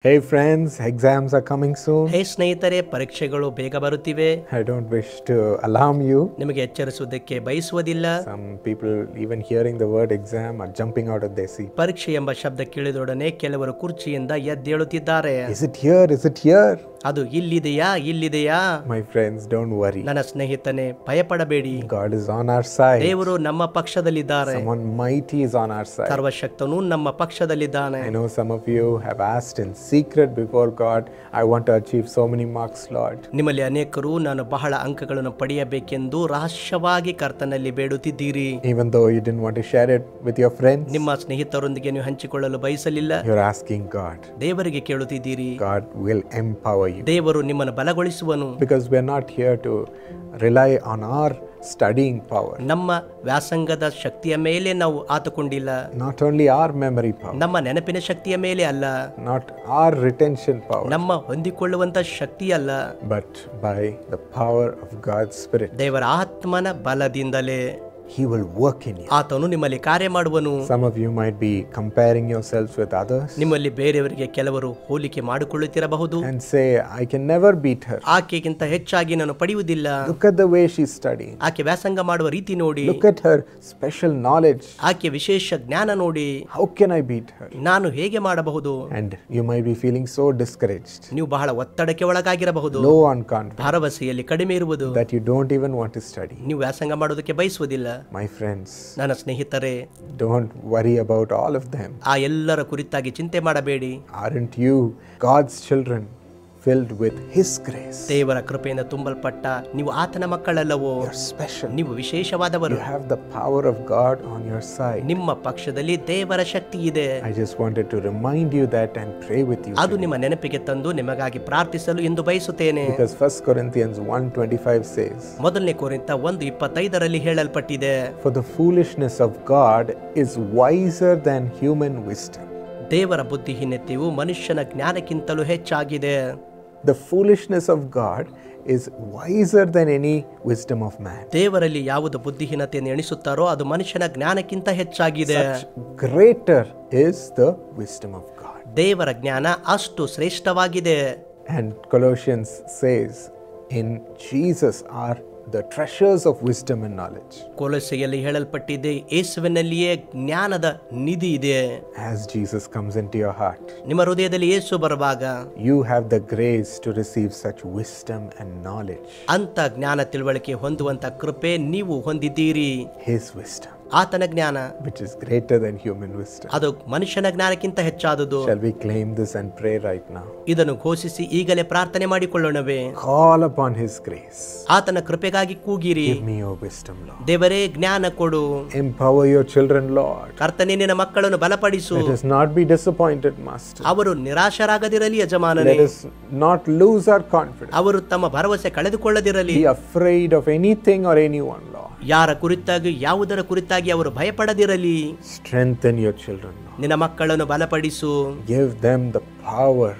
Hey friends, exams are coming soon. ಹೇ ಸ್ನೇಹಿತರೆ, ಪರೀಕ್ಷೆಗಳು ಬೇಗ ಬರುತ್ತಿವೆ. I don't wish to alarm you. ನಿಮಗೆ ಎಚ್ಚರಿಸುವುದಕ್ಕೆ ಬಯಸುವುದಿಲ್ಲ. Some people even hearing the word exam are jumping out of their seat. ಪರೀಕ್ಷೆ ಎಂಬ ಶಬ್ದ ಕೇಳಿದೊಡನೆ ಕೆಲವರು ಕುರ್ಚಿಯಿಂದ ಎದ್ದೇಳುತ್ತಿದ್ದಾರೆ. Is it here? Is it here? ಅದು ಇಲ್ಲಿದೆಯಾ? My friends, don't worry. ನನ್ನ ಸ್ನೇಹಿತನೇ, ಭಯಪಡಬೇಡಿ. God is on our side. ದೇವರು ನಮ್ಮ ಪಕ್ಷದಲ್ಲಿದ್ದಾರೆ. Someone mighty is on our side. ಸರ್ವಶಕ್ತನು ನಮ್ಮ ಪಕ್ಷದಲ್ಲಿದ್ದಾನೆ. I know some of you have asked in secret before God, I want to achieve so many marks, Lord. ನಿಮ್ಮಲ್ಲಿ ಅನೇಕರು ನಾನು ಬಹಳ ಅಂಕಗಳನ್ನು ಪಡೆಯಬೇಕೆಂದು ರಹಸ್ಯವಾಗಿ ಕರ್ತನಲ್ಲಿ ಬೇಡುತ್ತಿದ್ದೀರಿ. Even though you didn't want to share it with your friends, ನಿಮ್ಮ ಸ್ನೇಹಿತರೊಂದಿಗೆ ನೀವು ಹಂಚಿಕೊಳ್ಳಲು ಬಯಸಲಿಲ್ಲ. you're asking God. ದೇವರಿಗೆ ಕೇಳುತ್ತಿದ್ದೀರಿ. God will empower you. ದೇವರು ನಿಮ್ಮನ್ನು ಬಲಗೊಳಿಸುವನು. Because we're not here to rely on our studying power. ನಮ್ಮ ವ್ಯಾಸಂಗದ ಶಕ್ತಿಯ ಮೇಲೆ ನಾವು ಆತುಕೊಂಡಿಲ್ಲ. Not only our memory power. ನಮ್ಮ ನೆನಪಿನ ಶಕ್ತಿಯ ಮೇಲೆ ಅಲ್ಲ. Not our retention power. ನಮ್ಮ ಹೊಂದಿಕೊಳ್ಳುವಂತ ಶಕ್ತಿ ಅಲ್ಲ. But by the power of God's Spirit. ದೇವರ ಆತ್ಮನ ಬಲದಿಂದಲೇ He will work in you. ಆತನು ನಿಮ್ಮಲ್ಲಿ ಕಾರ್ಯ ಮಾಡುವನು. Some of you might be comparing yourselves with others. ನಿಮ್ಮಲ್ಲಿ ಬೇರೆಯವರಿಗೆ ಕೆಲವರು ಹೋಲಿಕೆ ಮಾಡಿಕೊಳ್ಳುತ್ತಿರಬಹುದು. And say, I can never beat her. ಆಕೆಗಿಂತ ಹೆಚ್ಚಾಗಿ ನಾನು ಪಡೆಯುವುದಿಲ್ಲ. Look at the way she's studying. ಆಕೆ ವ್ಯಾಸಂಗ ಮಾಡುವ ರೀತಿ ನೋಡಿ. Look at her special knowledge. ಆಕೆ ವಿಶೇಷ ಜ್ಞಾನ ನೋಡಿ. How can I beat her? ನಾನು ಹೇಗೆ ಮಾಡಬಹುದು? And you might be feeling so discouraged. ನೀವು ಬಹಳ ಒತ್ತಡಕ್ಕೆ ಒಳಗಾಗಿರಬಹುದು. Low on confidence. ಭರವಸೆಯಲ್ಲಿ ಕಡಿಮೆ ಇರುವುದು. That you don't even want to study. ನೀವು ವ್ಯಾಸಂಗ ಮಾಡೋದಕ್ಕೆ ಬಯಸುವುದಿಲ್ಲ. My friends, ನನ್ನ ಸ್ನೇಹಿತರೆ, don't worry about all of them. ಆ ಎಲ್ಲರ ಕುರಿತಾಗಿ ಚಿಂತೆ ಮಾಡಬೇಡಿ. Aren't you God's children filled with His grace? ದೇವರ ಕೃಪೆಯಿಂದ ತುಂಬಲ್ಪಟ್ಟ ನೀವು ಆತನ ಮಕ್ಕಳಲ್ಲವೋ? You're special. ನೀವು ವಿಶೇಷವಾದವರು. You have the power of God on your side. ನಿಮ್ಮ ಪಕ್ಷದಲ್ಲಿ ದೇವರ ಶಕ್ತಿ ಇದೆ. I just wanted to remind you that and pray with you. ಅದು ನಿಮ್ಮ ನೆನಪಿಗೆ ತಂದು ನಿಮಗಾಗಿ ಪ್ರಾರ್ಥಿಸಲು ಎಂದು ಬಯಸುತ್ತೇನೆ. Because 1 Corinthians 1:25 says, ಮೊದಲನೇ ಕೊರಿಂಥ 1:25 ಹೇಳಲ್ಪಟ್ಟಿದೆ, For the foolishness of God is wiser than human wisdom. ದೇವರ ಬುದ್ಧಿಹೀನತೆಯು ಮನುಷ್ಯನ ಜ್ಞಾನಕ್ಕಿಂತಲೂ ಹೆಚ್ಚಾಗಿದೆ. The foolishness of God is wiser than any wisdom of man. ದೇವರಲ್ಲಿ ಯಾವುದು ಬುದ್ಧಿಹೀನತೆಯನ್ನು ಎಣಿಸುತ್ತಾರೋ ಅದು ಮನುಷ್ಯನ ಜ್ಞಾನಕ್ಕಿಂತ ಹೆಚ್ಚಾಗಿದೆ. Such greater is the wisdom of God. ದೇವರ ಜ್ಞಾನ ಅಷ್ಟು ಶ್ರೇಷ್ಠವಾಗಿದೆ. And Colossians says, in Jesus are the treasures of wisdom and knowledge. ಕೊಲೊಸ್ಸೆಯಲ್ಲಿ ಹೇಳಲ್ಪಟ್ಟಿದೆ, ಯೇಸುವಿನಲ್ಲಿಯೇ ಜ್ಞಾನದ ನಿಧಿ ಇದೆ. As Jesus comes into your heart, ನಿಮ್ಮ ಹೃದಯದಲ್ಲಿ ಯೇಸು ಬರುವಾಗ you have the grace to receive such wisdom and knowledge. ಅಂತ ಜ್ಞಾನ ತಿಳುವಳಿಕೆ ಹೊಂದುವಂತ ಕೃಪೆ ನೀವು ಹೊಂದಿದ್ದೀರಿ. His wisdom, ಆತನ ಜ್ಞಾನ, which is greater than human wisdom. ಅದು ಮನುಷ್ಯನ ಜ್ಞಾನಕ್ಕಿಂತ ಹೆಚ್ಚಾದುದು. Shall we claim this and pray right now? ಇದನ್ನು ಘೋಷಿಸಿ ಈಗಲೇ ಪ್ರಾರ್ಥನೆ ಮಾಡಿಕೊಳ್ಳೋಣವೇ? Call upon His grace. ಆತನ ಕೃಪೆಗಾಗಿ ಕೂಗಿರಿ. Give me your wisdom, Lord. ದೇವರೇ ಜ್ಞಾನ ಕೊಡು. Empower your children, Lord. ಕರ್ತನೇ, ನಿನ್ನ ಮಕ್ಕಳನ್ನು ಬಲಪಡಿಸು. Let us not be disappointed, Master. ಅವರು ನಿರಾಶರಾಗದಿರಲಿ ಯಜಮಾನನೇ. Let us not lose our confidence. ಅವರು ತಮ್ಮ ಭರವಸೆ ಕಳೆದುಕೊಳ್ಳದಿರಲಿ. Be afraid of anything or anyone, Lord. ಯಾರ ಕುರಿತಾಗಿ ಯಾವುದರ ಕುರಿತಾಗಿ ಅವರು ಭಯಪಡದಿರಲಿ. Strengthen your children, Lord. ನಿನ್ನ ಮಕ್ಕಳನ್ನು ಬಲಪಡಿಸು. Give them the power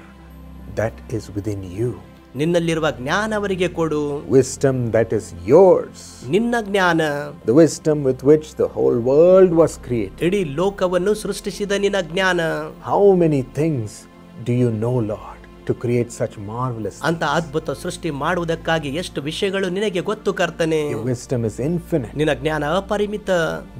that is within you. ನಿನ್ನಲ್ಲಿರುವ ಜ್ಞಾನ ಅವರಿಗೆ ಕೊಡು. Wisdom that is yours. ನಿನ್ನ ಜ್ಞಾನ, The wisdom with which the whole world was created. ಇಡೀ ಲೋಕವನ್ನು ಸೃಷ್ಟಿಸಿದ ನಿನ್ನ ಜ್ಞಾನ. How many things do you know, Lord, to create such marvelous things? ಅಂತ ಅದ್ಭುತ ಸೃಷ್ಟಿ ಮಾಡುವುದಕ್ಕಾಗಿ ಎಷ್ಟು ವಿಷಯಗಳು ನಿನಗೆ ಗೊತ್ತು ಕರ್ತನೆ. Your wisdom is infinite. ನಿನ್ನ ಜ್ಞಾನ ಅಪರಿಮಿತ.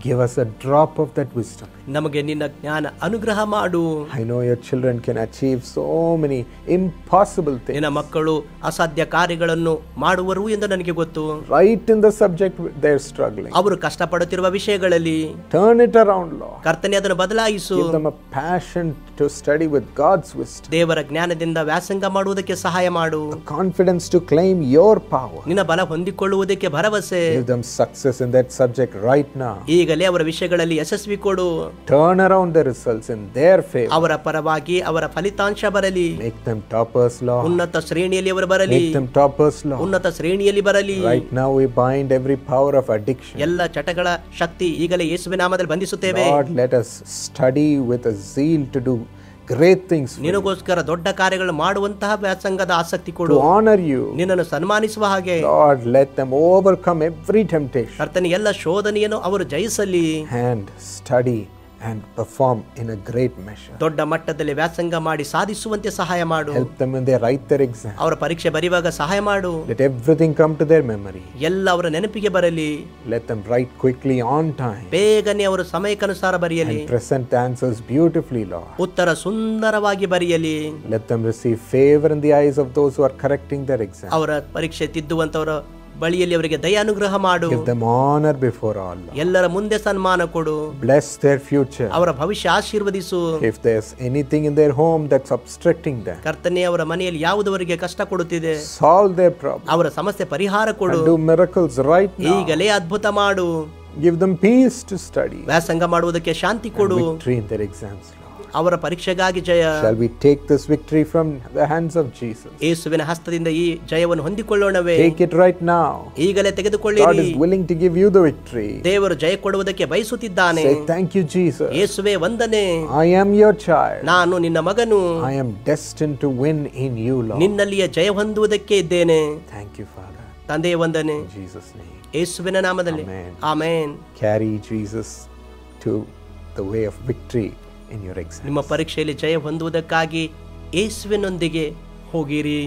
Give us a drop of that wisdom. ನಮಗೆ ನಿನ್ನ ಜ್ಞಾನ ಅನುಗ್ರಹ ಮಾಡು. I know your children can achieve so many impossible things. ನಿನ್ನ ಮಕ್ಕಳು ಅಸಾಧ್ಯ ಕಾರ್ಯಗಳನ್ನು ಮಾಡುವರು ಎಂದು ನನಗೆ ಗೊತ್ತು. Right in the subject they're struggling. ಅವರು ಕಷ್ಟಪಡುತ್ತಿರುವ ವಿಷಯಗಳಲ್ಲಿ Turn it around, Lord. ಕರ್ತನೆ ಅದನ್ನು ಬದಲಾಯಿಸು. Give them a passion to study with God's wisdom. ದೇವರ ಜ್ಞಾನದಿಂದ ವ್ಯಾಸಂಗ ಮಾಡುವುದಕ್ಕೆ ಸಹಾಯ ಮಾಡು. Confidence to claim your power. ನಿನ್ನ ಬಲ ಹೊಂದಿಕೊಳ್ಳುವುದಕ್ಕೆ ಭರವಸೆ. Give them success in that subject right now. ಈಗಲೇ ಅವರ ವಿಷಯಗಳಲ್ಲಿ ಯಶಸ್ವಿ ಕೊಡು. Turn around the results in their favor. ಅವರ ಪರವಾಗಿ ಅವರ ಫಲಿತಾಂಶ ಬರಲಿ. Make them toppers, Lord. ಉನ್ನತ ಶ್ರೇಣಿಯಲ್ಲಿ ಅವರು ಬರಲಿ. Make them toppers, Lord. ಉನ್ನತ ಶ್ರೇಣಿಯಲ್ಲಿ ಬರಲಿ. Right now we bind every power of addiction. ಎಲ್ಲ ಚಟಗಳ ಶಕ್ತಿ ಈಗಲೇ ಯೇಸುವಿನ ನಾಮದಲ್ಲಿ ಬಂಧಿಸುತ್ತೇವೆ. Lord, let us study with a zeal to do great things for you. ನಿನಗೋಸ್ಕರ ದೊಡ್ಡ ಕಾರ್ಯಗಳು ಮಾಡುವಂತಹ ವ್ಯಾಸಂಗದ ಆಸಕ್ತಿ ಕೊಡು. To honor you. ನಿನ್ನನ್ನು ಸನ್ಮಾನಿಸುವ ಹಾಗೆ. Lord, let them overcome every temptation. ಕರ್ತನೇ, ಎಲ್ಲ ಶೋಧನೆಯನ್ನು ಅವರು ಜಯಿಸಲಿ. And study and perform in a great measure. ದೊಡ್ಡ ಮಟ್ಟದಲ್ಲಿ ವ್ಯಾಸಂಗ ಮಾಡಿ ಸಾಧಿಸುವಂತೆ ಸಹಾಯ ಮಾಡು. Help them when they write their exam. ಅವರ ಪರೀಕ್ಷೆ ಬರೆಯುವಾಗ ಸಹಾಯ ಮಾಡು. Let everything come to their memory. ಎಲ್ಲ ಅವರ ನೆನಪಿಗೆ ಬರಲಿ. Let them write quickly on time. ಬೇಗನೆ ಅವರು ಸಮಯಕ್ಕನುಸಾರ ಬರೆಯಲಿ. And present the answers beautifully, Lord. ಉತ್ತರ ಸುಂದರವಾಗಿ ಬರೆಯಲಿ. Let them receive favor in the eyes of those who are correcting their exam. ಅವರ ಪರೀಕ್ಷೆ ತಿದ್ದುವಂತವರ ಬಳಿಯಲ್ಲಿ ಅವರಿಗೆ ದಯಾನುಗ್ರಹ ಮಾಡು. Give them honor before all, Lord. ಎಲ್ಲರ ಮುಂದೆ ಸನ್ಮಾನ ಕೊಡು. Bless their future. ಅವರ ಭವಿಷ್ಯ ಆಶೀರ್ವದಿಸು. If there's anything in their home that's obstructing them, ಕರ್ತನೇ ಅವರ ಮನೆಯಲ್ಲಿ ಯಾವುದವರಿಗೆ ಕಷ್ಟ ಕೊಡುತ್ತಿದೆ, solve their problem. ಅವರ ಸಮಸ್ಯೆ ಪರಿಹಾರ ಕೊಡು. And do miracles right now. ಈಗಲೇ ಅದ್ಭುತ ಮಾಡು. Give them peace to study. ವ್ಯಾಸಂಗ ಮಾಡುವುದಕ್ಕೆ ಶಾಂತಿ ಕೊಡು. And victory in their exams, Lord. ಅವರ ಪರೀಕ್ಷೆಗಾಗಿ ಜಯ. Shall we take this victory from the hands of Jesus? ಯೇಸುವಿನ ಹಸ್ತದಿಂದ ಈ ಜಯವನ್ನು ಹೊಂದಿಕೊಳ್ಳೋಣವೇ? Take it right now. ಈಗಲೇ God ತೆಗೆದುಕೊಳ್ಳಿರಿ. is willing to give you the victory. ದೇವರು ಜಯ ಕೊಡುವುದಕ್ಕೆ ಬಯಸುತ್ತಿದ್ದಾನೆ. Say thank you, Jesus. ಯೇಸುವೇ ವಂದನೆ. I am your child. ನಾನು ನಿನ್ನ ಮಗನು. I am destined to win in you, Lord. ನಿನ್ನಲ್ಲಿಯೇ ಜಯ ಹೊಂದುವುದಕ್ಕೆ ಇದ್ದೇನೆ. Thank you, Father. ತಂದೆಯ ವಂದನೆ. In Jesus' name. ಯೇಸುವಿನ ನಾಮದಲ್ಲಿ Amen. Amen. Carry Jesus to the way of victory in your exam. ನಿಮ್ಮ ಪರೀಕ್ಷೆಯಲ್ಲಿ ಜಯ ಹೊಂದುವುದಕ್ಕಾಗಿ ಯೇಸುವಿನೊಂದಿಗೆ ಹೋಗಿರಿ.